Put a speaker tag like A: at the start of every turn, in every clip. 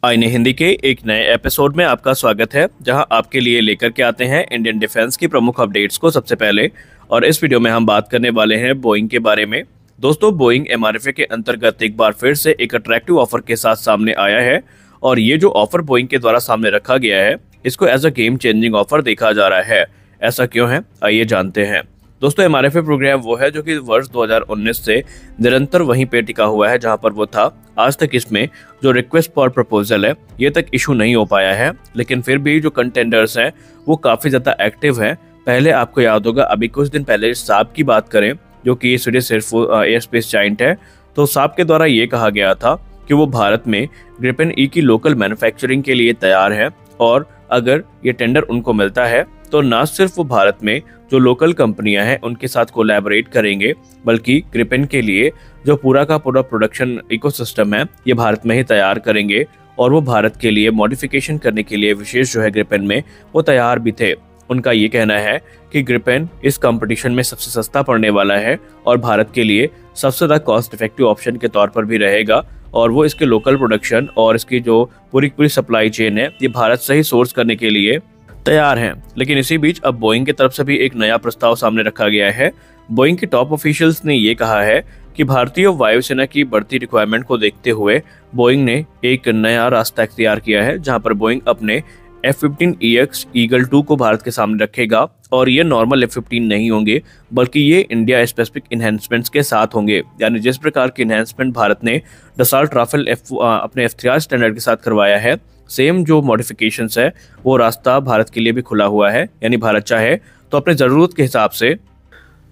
A: आईने हिंदी के एक नए एपिसोड में आपका स्वागत है, जहां आपके लिए लेकर के आते हैं इंडियन डिफेंस की प्रमुख अपडेट्स को सबसे पहले। और इस वीडियो में हम बात करने वाले हैं बोइंग के बारे में। दोस्तों, बोइंग एमआरएफए के अंतर्गत एक बार फिर से एक अट्रैक्टिव ऑफर के साथ सामने आया है। और ये जो ऑफर बोइंग के द्वारा सामने रखा गया है, इसको as a game changing offer देखा जा रहा है। ऐसा क्यों है, आइए जानते हैं। दोस्तों, एमआरएफए प्रोग्राम वो है जो कि वर्ष 2019 से निरंतर वहीं पे टिका हुआ है जहां पर वो था। आज तक इसमें जो रिक्वेस्ट फॉर प्रपोजल है ये तक इशू नहीं हो पाया है, लेकिन फिर भी जो कंटेंडर्स हैं वो काफ़ी ज़्यादा एक्टिव हैं। पहले आपको याद होगा, अभी कुछ दिन पहले साब की बात करें, जो कि स्वीडिश एयर स्पेस जायंट है, तो साब के द्वारा ये कहा गया था कि वो भारत में ग्रिपेन ई की लोकल मैन्युफैक्चरिंग के लिए तैयार है। और अगर ये टेंडर उनको मिलता है तो ना सिर्फ वो भारत में जो लोकल कंपनियां हैं उनके साथ कोलैबोरेट करेंगे, बल्कि ग्रिपेन के लिए जो पूरा का पूरा प्रोडक्शन इकोसिस्टम है ये भारत में ही तैयार करेंगे। और वो भारत के लिए मॉडिफिकेशन करने के लिए विशेष जो है ग्रिपेन में वो तैयार भी थे। उनका ये कहना है कि ग्रिपेन इस कंपटीशन में सबसे सस्ता पड़ने वाला है और भारत के लिए सबसे ज़्यादा कॉस्ट इफेक्टिव ऑप्शन के तौर पर भी रहेगा। और वो इसके लोकल प्रोडक्शन और इसकी जो पूरी सप्लाई चेन है ये भारत से ही सोर्स करने के लिए तैयार हैं। लेकिन इसी बीच अब बोइंग की तरफ से भी एक नया प्रस्ताव सामने रखा गया है। बोइंग के टॉप ऑफिशियल्स ने ये कहा है कि भारतीय वायुसेना की बढ़ती रिक्वायरमेंट को देखते हुए बोइंग ने एक नया रास्ता इख्तियार किया है, जहां पर बोइंग अपने F-15EX ईगल 2 को भारत के सामने रखेगा। और ये नॉर्मल F-15 नहीं होंगे, बल्कि ये इंडिया स्पेसिफिक इन्हेंसमेंट्स के साथ होंगे। यानी जिस प्रकार के इन्हेंसमेंट भारत ने डसॉल्ट राफेल अपने F-3R स्टैंडर्ड के साथ करवाया है, सेम जो मॉडिफिकेशंस है वो रास्ता भारत के लिए भी खुला हुआ है। यानी भारत चाहे तो अपने ज़रूरत के हिसाब से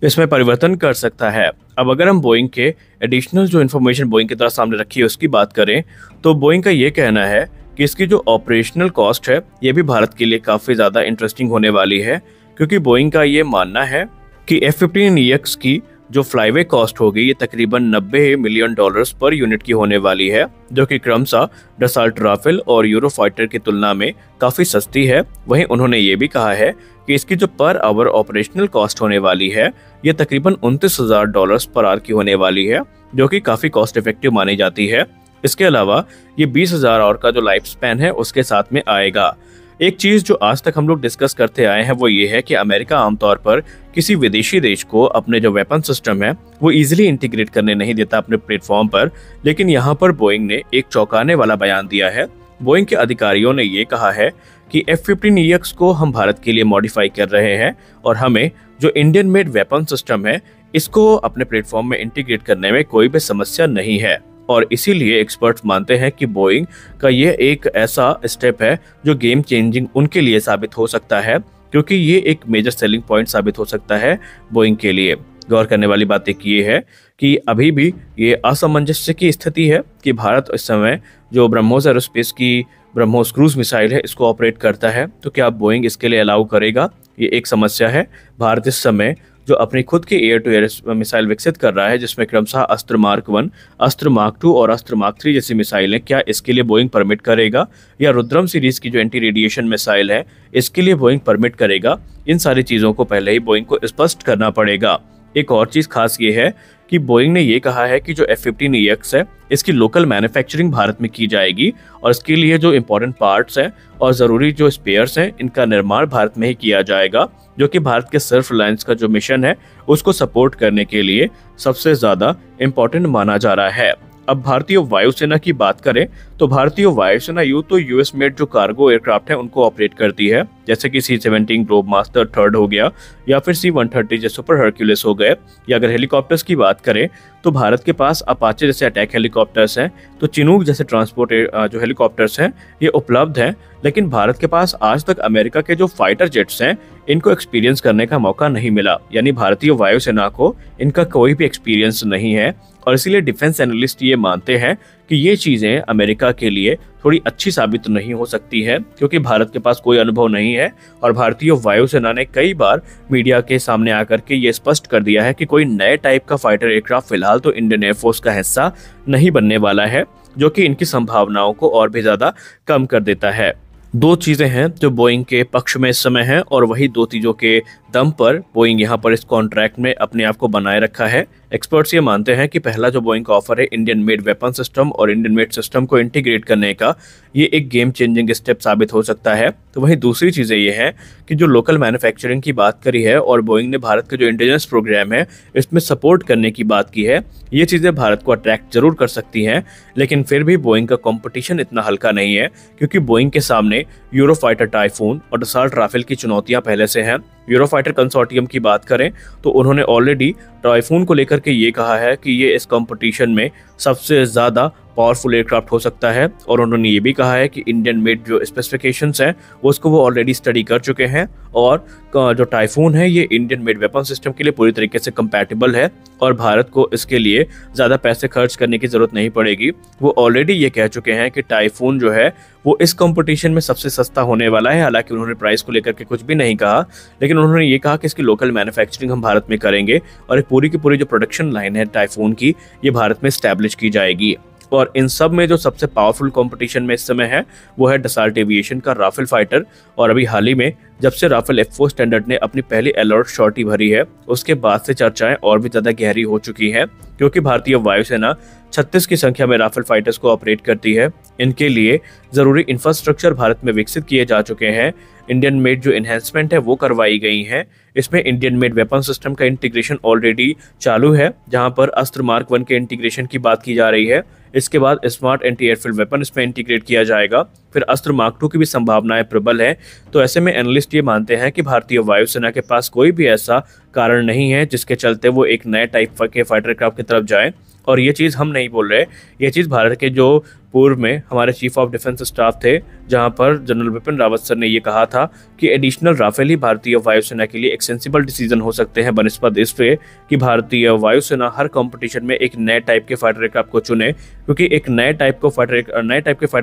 A: इसमें परिवर्तन कर सकता है। अब अगर हम बोइंग के एडिशनल जो इन्फॉर्मेशन बोइंग की तरफ सामने रखी है उसकी बात करें, तो बोइंग का ये कहना है कि इसकी जो ऑपरेशनल कॉस्ट है ये भी भारत के लिए काफ़ी ज़्यादा इंटरेस्टिंग होने वाली है, क्योंकि बोइंग का ये मानना है कि F-15EX की जो फ्लाईवे कॉस्ट होगी ये तकरीबन $90 मिलियन पर यूनिट की होने वाली है, जो कि क्रमशः डसॉल्ट राफेल और यूरोफाइटर की तुलना में काफ़ी सस्ती है। वहीं उन्होंने ये भी कहा है कि इसकी जो पर आवर ऑपरेशनल कॉस्ट होने वाली है ये तकरीबन $29,000 पर आवर की होने वाली है, जो कि काफ़ी कॉस्ट इफेक्टिव मानी जाती है। इसके अलावा ये 20,000 आवर का जो लाइफ स्पैन है उसके साथ में आएगा। एक चीज़ जो आज तक हम लोग डिस्कस करते आए हैं वो ये है कि अमेरिका आमतौर पर किसी विदेशी देश को अपने जो वेपन सिस्टम है वो इजीली इंटीग्रेट करने नहीं देता अपने प्लेटफॉर्म पर। लेकिन यहाँ पर बोइंग ने एक चौंकाने वाला बयान दिया है। बोइंग के अधिकारियों ने ये कहा है कि F-15EX को हम भारत के लिए मॉडिफाई कर रहे हैं और हमें जो इंडियन मेड वेपन सिस्टम है इसको अपने प्लेटफॉर्म में इंटीग्रेट करने में कोई भी समस्या नहीं है। और इसीलिए एक्सपर्ट्स मानते हैं कि बोइंग का यह एक ऐसा स्टेप है जो गेम चेंजिंग उनके लिए साबित हो सकता है, क्योंकि ये एक मेजर सेलिंग पॉइंट साबित हो सकता है बोइंग के लिए। गौर करने वाली बात एक ये है कि अभी भी ये असमंजस्य की स्थिति है कि भारत इस समय जो ब्रह्मोस एरोस्पेस की ब्रह्मोस क्रूज मिसाइल है इसको ऑपरेट करता है, तो क्या बोइंग इसके लिए अलाउ करेगा, ये एक समस्या है। भारत इस समय जो अपनी खुद की एयर टू एयर मिसाइल विकसित कर रहा है, जिसमें क्रमशः अस्त्र मार्क 1, अस्त्र मार्क 2 और अस्त्र मार्क 3 जैसी मिसाइलें, क्या इसके लिए बोइंग परमिट करेगा, या रुद्रम सीरीज की जो एंटी रेडिएशन मिसाइल है इसके लिए बोइंग परमिट करेगा। इन सारी चीज़ों को पहले ही बोइंग को स्पष्ट करना पड़ेगा। एक और चीज़ खास ये है कि बोइंग ने ये कहा है कि जो F-15EX है इसकी लोकल मैन्युफैक्चरिंग भारत में की जाएगी और इसके लिए जो इम्पोर्टेंट पार्ट्स हैं और ज़रूरी जो स्पेयर्स हैं इनका निर्माण भारत में ही किया जाएगा, जो कि भारत के सेल्फ रिलायंस का जो मिशन है उसको सपोर्ट करने के लिए सबसे ज़्यादा इम्पोर्टेंट माना जा रहा है। अब भारतीय वायुसेना की बात करें तो भारतीय वायुसेना तो यूएस मेड जो कार्गो एयरक्राफ्ट है उनको ऑपरेट करती है, जैसे कि C-17 ग्लोबमास्टर 3 हो गया, या फिर C-130 जैसे सुपर हरक्यूलिस हो गए। या अगर हेलीकॉप्टर्स की बात करें तो भारत के पास अपाचे जैसे अटैक हेलीकॉप्टर्स हैं, तो चिनूक जैसे ट्रांसपोर्ट जो हेलीकॉप्टर्स हैं ये उपलब्ध हैं। लेकिन भारत के पास आज तक अमेरिका के जो फाइटर जेट्स हैं इनको एक्सपीरियंस करने का मौका नहीं मिला, यानी भारतीय वायुसेना को इनका कोई भी एक्सपीरियंस नहीं है। और इसीलिए डिफेंस एनालिस्ट ये मानते हैं कि ये चीज़ें अमेरिका के लिए थोड़ी अच्छी साबित नहीं हो सकती है, क्योंकि भारत के पास कोई अनुभव नहीं है। और भारतीय वायुसेना ने कई बार मीडिया के सामने आकर के ये स्पष्ट कर दिया है कि कोई नए टाइप का फाइटर एयरक्राफ्ट फिलहाल तो इंडियन एयरफोर्स का हिस्सा नहीं बनने वाला है, जो कि इनकी संभावनाओं को और भी ज़्यादा कम कर देता है। दो चीज़ें हैं जो बोइंग के पक्ष में इस समय हैं और वही दो चीज़ों के दम पर बोइंग यहाँ पर इस कॉन्ट्रैक्ट में अपने आप को बनाए रखा है। एक्सपर्ट्स ये मानते हैं कि पहला जो बोइंग का ऑफर है इंडियन मेड वेपन सिस्टम और इंडियन मेड सिस्टम को इंटीग्रेट करने का, ये एक गेम चेंजिंग स्टेप साबित हो सकता है। तो वहीं दूसरी चीज़ें ये हैं कि जो लोकल मैन्युफैक्चरिंग की बात करी है और बोइंग ने भारत का जो इंटेलिजेंस प्रोग्राम है इसमें सपोर्ट करने की बात की है, ये चीज़ें भारत को अट्रैक्ट जरूर कर सकती हैं। लेकिन फिर भी बोइंग का कंपटीशन इतना हल्का नहीं है, क्योंकि बोइंग के सामने यूरोफाइटर टाइफून और डसॉल्ट राफेल की चुनौतियां पहले से हैं। यूरोफाइटर कंसोर्टियम की बात करें तो उन्होंने ऑलरेडी टाइफून को लेकर के ये कहा है कि ये इस कंपटीशन में सबसे ज़्यादा पावरफुल एयरक्राफ्ट हो सकता है, और उन्होंने ये भी कहा है कि इंडियन मेड जो स्पेसिफिकेशंस हैं उसको वो ऑलरेडी स्टडी कर चुके हैं, और जो टाइफून है ये इंडियन मेड वेपन सिस्टम के लिए पूरी तरीके से कंपैटिबल है और भारत को इसके लिए ज़्यादा पैसे खर्च करने की ज़रूरत नहीं पड़ेगी। वो ऑलरेडी ये कह चुके हैं कि टाइफून जो है वो इस कंपटीशन में सबसे सस्ता होने वाला है। हालांकि उन्होंने प्राइस को लेकर के कुछ भी नहीं कहा, लेकिन उन्होंने ये कहा कि इसकी लोकल मैन्युफैक्चरिंग हम भारत में करेंगे और एक पूरी की पूरी जो प्रोडक्शन लाइन है टाइफून की, ये भारत में स्टैब्लिश की जाएगी। और इन सब में जो सबसे पावरफुल कंपटीशन में इस समय है वो है डसॉल्ट एविएशन का राफेल फाइटर। और अभी हाल ही में जब से राफेल F4 स्टैंडर्ड ने अपनी पहली अलर्ट शॉर्टी भरी है उसके बाद से चर्चाएं और भी ज्यादा गहरी हो चुकी हैं, क्योंकि भारतीय वायुसेना 36 की संख्या में राफेल फाइटर्स को ऑपरेट करती है। इनके लिए जरूरी इंफ्रास्ट्रक्चर भारत में विकसित किए जा चुके हैं। इंडियन मेड जो इन्हेंसमेंट है वो करवाई गई है। इसमें इंडियन मेड वेपन सिस्टम का इंटीग्रेशन ऑलरेडी चालू है, जहां पर अस्त्र मार्क 1 के इंटीग्रेशन की बात की जा रही है। इसके बाद स्मार्ट एंटी एयरफील्ड वेपन इसमें इंटीग्रेट किया जाएगा। फिर अस्त्र मार्क 2 की भी संभावनाएं प्रबल है। तो ऐसे में एनालिस्ट ये मानते हैं कि भारतीय वायुसेना के पास कोई भी ऐसा कारण नहीं है जिसके चलते वो एक नए टाइप के फाइटर एयरक्राफ्ट की तरफ जाए। और ये चीज़ हम नहीं बोल रहे, ये चीज़ भारत के जो पूर्व में हमारे चीफ ऑफ डिफेंस स्टाफ थे, जहां पर जनरल बिपिन रावत सर ने ये कहा था कि एडिशनल राफेल ही भारतीय वायुसेना के लिए एक सेंसिबल डिसीजन हो सकते हैं, बनिस्बत इस पे कि भारतीय वायुसेना हर कंपटीशन में एक नए टाइप के फाइटर एयरक्राफ्ट को चुने। क्योंकि एक नए टाइप के फाइटर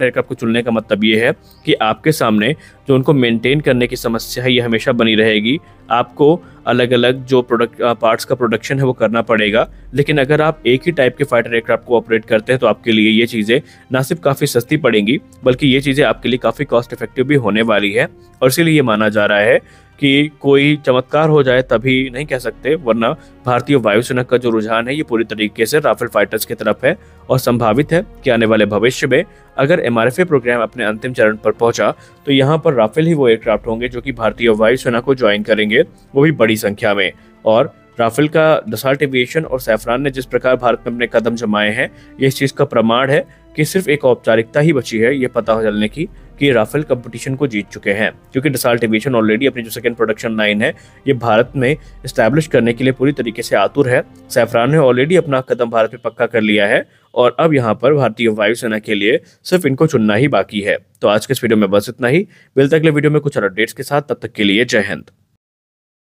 A: एयरक्राफ्ट को चुनने का मतलब ये है कि आपके सामने जो उनको मेंटेन करने की समस्या है ये हमेशा बनी रहेगी। आपको अलग अलग जो पार्ट्स का प्रोडक्शन है वो करना पड़ेगा। लेकिन अगर आप एक ही टाइप के फाइटर एयरक्राफ्ट को ऑपरेट करते हैं तो आपके लिए ये चीज़ें ना सिर्फ काफ़ी सस्ती पड़ेंगी, बल्कि ये चीज़ें आपके लिए काफ़ी कॉस्ट इफेक्टिव भी होने वाली है। और इसीलिए ये माना जा रहा है कि कोई चमत्कार हो जाए तभी नहीं कह सकते, वरना भारतीय वायुसेना का जो रुझान है ये पूरी तरीके से राफेल फाइटर्स की तरफ है। और संभावित है कि आने वाले भविष्य में अगर MRFA प्रोग्राम अपने अंतिम चरण पर पहुंचा तो यहाँ पर राफेल ही वो एयरक्राफ्ट होंगे जो कि भारतीय वायुसेना को ज्वाइन करेंगे, वो भी बड़ी संख्या में। और राफेल का डसॉल्ट एविएशन और सैफरान ने जिस प्रकार भारत में अपने कदम जमाए हैं, ये इस चीज़ का प्रमाण है कि सिर्फ एक औपचारिकता ही बची है ये पता चलने की कि राफेल कंपटीशन को जीत चुके हैं। क्योंकि डसॉल्ट एविएशन ऑलरेडी अपनी जो सेकंड प्रोडक्शन लाइन है ये भारत में इस्टेब्लिश करने के लिए पूरी तरीके से आतुर है। सैफरान ने ऑलरेडी अपना कदम भारत में पक्का कर लिया है और अब यहाँ पर भारतीय वायुसेना के लिए सिर्फ इनको चुनना ही बाकी है। तो आज के इस वीडियो में बस इतना ही। मिलते हैं अगले वीडियो में कुछ और अपडेट्स के साथ, तब तक के लिए जय हिंद।